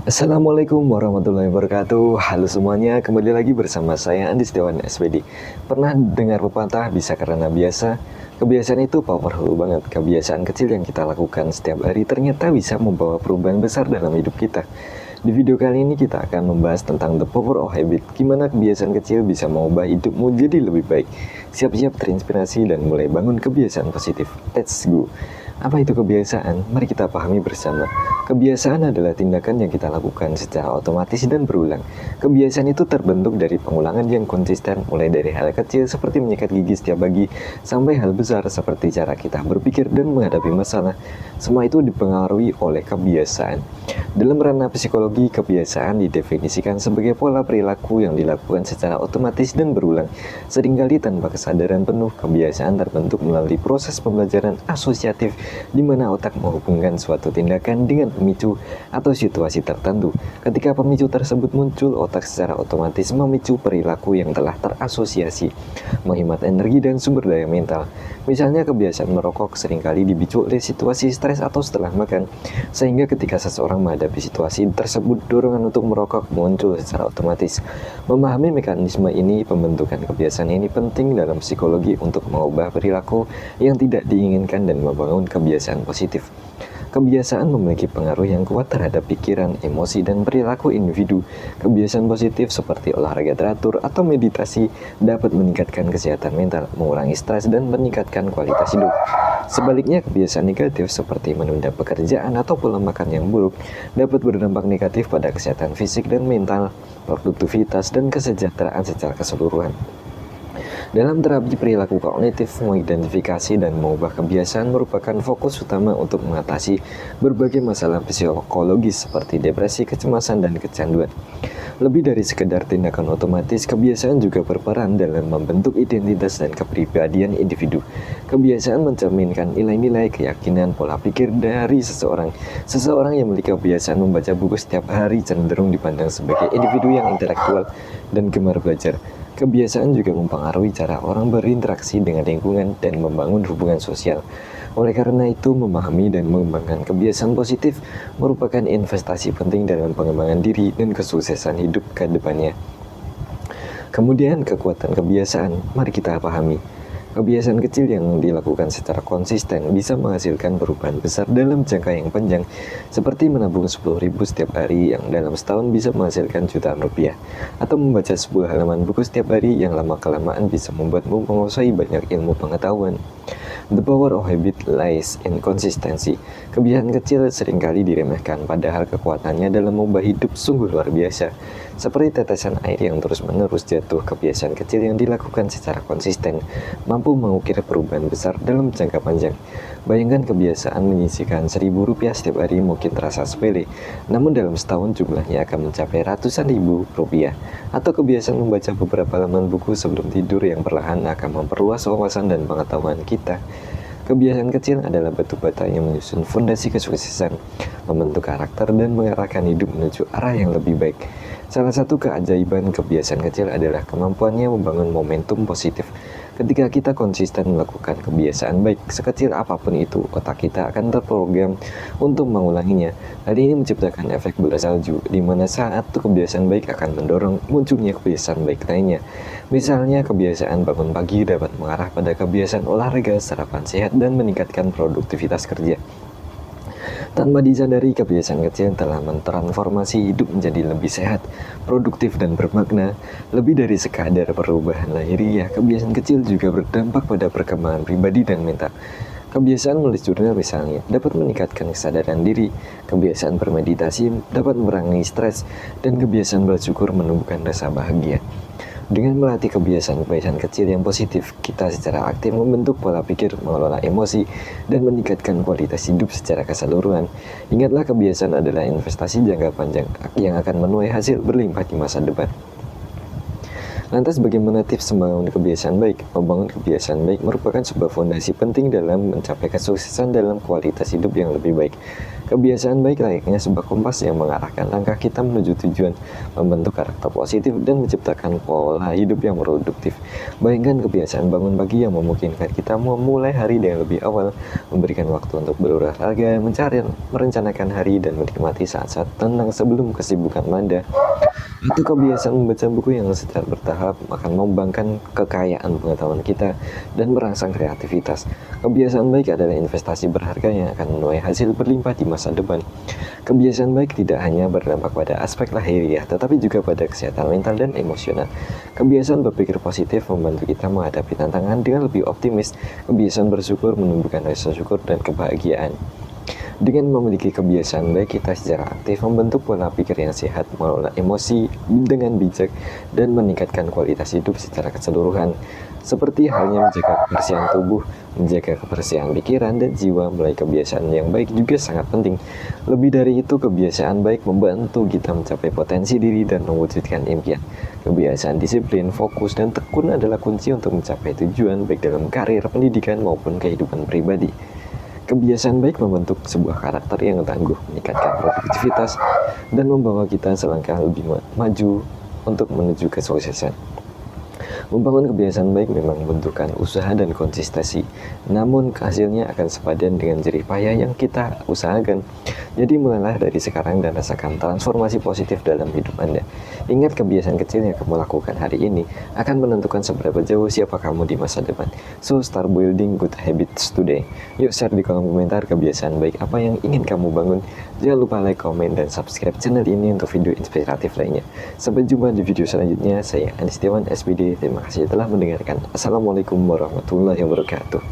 Assalamualaikum warahmatullahi wabarakatuh. Halo semuanya, kembali lagi bersama saya Andi Setiawan SPD. Pernah dengar pepatah bisa karena biasa? Kebiasaan itu powerful banget. Kebiasaan kecil yang kita lakukan setiap hari ternyata bisa membawa perubahan besar dalam hidup kita. Di video kali ini kita akan membahas tentang the power of habit. Gimana kebiasaan kecil bisa mengubah hidupmu jadi lebih baik. Siap-siap terinspirasi dan mulai bangun kebiasaan positif. Let's go. Apa itu kebiasaan? Mari kita pahami bersama. Kebiasaan adalah tindakan yang kita lakukan secara otomatis dan berulang. Kebiasaan itu terbentuk dari pengulangan yang konsisten, mulai dari hal kecil seperti menyikat gigi setiap pagi, sampai hal besar seperti cara kita berpikir dan menghadapi masalah. Semua itu dipengaruhi oleh kebiasaan. Dalam ranah psikologi, kebiasaan didefinisikan sebagai pola perilaku yang dilakukan secara otomatis dan berulang. Seringkali tanpa kesadaran penuh, kebiasaan terbentuk melalui proses pembelajaran asosiatif di mana otak menghubungkan suatu tindakan dengan pemicu atau situasi tertentu. Ketika pemicu tersebut muncul, otak secara otomatis memicu perilaku yang telah terasosiasi, menghemat energi dan sumber daya mental. Misalnya kebiasaan merokok seringkali dipicu oleh situasi stres atau setelah makan, sehingga ketika seseorang menghadapi situasi tersebut, dorongan untuk merokok muncul secara otomatis. Memahami mekanisme ini, pembentukan kebiasaan ini penting dalam psikologi untuk mengubah perilaku yang tidak diinginkan dan membangun kebiasaan positif. Kebiasaan memiliki pengaruh yang kuat terhadap pikiran, emosi, dan perilaku individu. Kebiasaan positif seperti olahraga teratur atau meditasi dapat meningkatkan kesehatan mental, mengurangi stres, dan meningkatkan kualitas hidup. Sebaliknya, kebiasaan negatif seperti menunda pekerjaan atau pola makan yang buruk dapat berdampak negatif pada kesehatan fisik dan mental, produktivitas, dan kesejahteraan secara keseluruhan. Dalam terapi perilaku kognitif, mengidentifikasi dan mengubah kebiasaan merupakan fokus utama untuk mengatasi berbagai masalah psikologis seperti depresi, kecemasan, dan kecanduan. Lebih dari sekedar tindakan otomatis, kebiasaan juga berperan dalam membentuk identitas dan kepribadian individu. Kebiasaan mencerminkan nilai-nilai, keyakinan, pola pikir dari seseorang. Seseorang yang memiliki kebiasaan membaca buku setiap hari cenderung dipandang sebagai individu yang intelektual dan gemar belajar. Kebiasaan juga mempengaruhi cara orang berinteraksi dengan lingkungan dan membangun hubungan sosial. Oleh karena itu, memahami dan mengembangkan kebiasaan positif merupakan investasi penting dalam pengembangan diri dan kesuksesan hidup ke depannya. Kemudian, kekuatan kebiasaan, mari kita pahami. Kebiasaan kecil yang dilakukan secara konsisten bisa menghasilkan perubahan besar dalam jangka yang panjang, seperti menabung 10.000 setiap hari yang dalam setahun bisa menghasilkan jutaan rupiah, atau membaca 10 halaman buku setiap hari yang lama-kelamaan bisa membuatmu menguasai banyak ilmu pengetahuan. The power of habit lies in consistency. Kebiasaan kecil seringkali diremehkan, padahal kekuatannya dalam mengubah hidup sungguh luar biasa. Seperti tetesan air yang terus-menerus jatuh, kebiasaan kecil yang dilakukan secara konsisten mampu mengukir perubahan besar dalam jangka panjang. Bayangkan kebiasaan menyisihkan 1.000 rupiah setiap hari mungkin terasa sepele, namun dalam setahun jumlahnya akan mencapai ratusan ribu rupiah. Atau kebiasaan membaca beberapa halaman buku sebelum tidur yang perlahan akan memperluas wawasan dan pengetahuan kita. Kebiasaan kecil adalah batu bata yang menyusun fondasi kesuksesan, membentuk karakter dan mengarahkan hidup menuju arah yang lebih baik. Salah satu keajaiban kebiasaan kecil adalah kemampuannya membangun momentum positif. Ketika kita konsisten melakukan kebiasaan baik, sekecil apapun itu, otak kita akan terprogram untuk mengulanginya. Hal ini menciptakan efek bola salju, di mana saat kebiasaan baik akan mendorong munculnya kebiasaan baik lainnya. Misalnya, kebiasaan bangun pagi dapat mengarah pada kebiasaan olahraga, sarapan sehat, dan meningkatkan produktivitas kerja. Tanpa disadari, kebiasaan kecil telah mentransformasi hidup menjadi lebih sehat, produktif, dan bermakna. Lebih dari sekadar perubahan lahiriah, kebiasaan kecil juga berdampak pada perkembangan pribadi dan mental. Kebiasaan menulis jurnal misalnya dapat meningkatkan kesadaran diri, kebiasaan bermeditasi dapat memerangi stres, dan kebiasaan bersyukur menumbuhkan rasa bahagia. Dengan melatih kebiasaan-kebiasaan kecil yang positif, kita secara aktif membentuk pola pikir, mengelola emosi, dan meningkatkan kualitas hidup secara keseluruhan. Ingatlah, kebiasaan adalah investasi jangka panjang yang akan menuai hasil berlimpah di masa depan. Lantas bagaimana tips membangun kebiasaan baik? Membangun kebiasaan baik merupakan sebuah fondasi penting dalam mencapai kesuksesan dalam kualitas hidup yang lebih baik. Kebiasaan baik layaknya sebuah kompas yang mengarahkan langkah kita menuju tujuan, membentuk karakter positif, dan menciptakan pola hidup yang produktif. Bayangkan kebiasaan bangun pagi yang memungkinkan kita memulai hari dengan lebih awal, memberikan waktu untuk berolahraga, merencanakan hari, dan menikmati saat-saat tenang sebelum kesibukan melanda. Itu kebiasaan membaca buku yang secara bertahap akan mengembangkan kekayaan pengetahuan kita dan merangsang kreativitas. Kebiasaan baik adalah investasi berharga yang akan menuai hasil berlimpah di masa depan. Kebiasaan baik tidak hanya berdampak pada aspek lahiriah, tetapi juga pada kesehatan mental dan emosional. Kebiasaan berpikir positif membantu kita menghadapi tantangan dengan lebih optimis. Kebiasaan bersyukur menumbuhkan rasa syukur dan kebahagiaan. Dengan memiliki kebiasaan baik, kita secara aktif membentuk pola pikir yang sehat, mengelola emosi dengan bijak, dan meningkatkan kualitas hidup secara keseluruhan. Seperti halnya menjaga kebersihan tubuh, menjaga kebersihan pikiran dan jiwa melalui kebiasaan yang baik juga sangat penting. Lebih dari itu, kebiasaan baik membantu kita mencapai potensi diri dan mewujudkan impian. Kebiasaan disiplin, fokus, dan tekun adalah kunci untuk mencapai tujuan baik dalam karir, pendidikan, maupun kehidupan pribadi. Kebiasaan baik membentuk sebuah karakter yang tangguh, meningkatkan produktivitas, dan membawa kita selangkah lebih maju untuk menuju kesuksesan. Membangun kebiasaan baik memang membutuhkan usaha dan konsistensi, namun hasilnya akan sepadan dengan jerih payah yang kita usahakan. Jadi mulailah dari sekarang dan rasakan transformasi positif dalam hidup Anda. Ingat, kebiasaan kecil yang kamu lakukan hari ini akan menentukan seberapa jauh siapa kamu di masa depan. So, start building good habits today. Yuk share di kolom komentar kebiasaan baik apa yang ingin kamu bangun. Jangan lupa like, komen, dan subscribe channel ini untuk video inspiratif lainnya. Sampai jumpa di video selanjutnya. Saya Andi Setiawan SPD. Terima kasih telah mendengarkan. Assalamualaikum warahmatullahi wabarakatuh.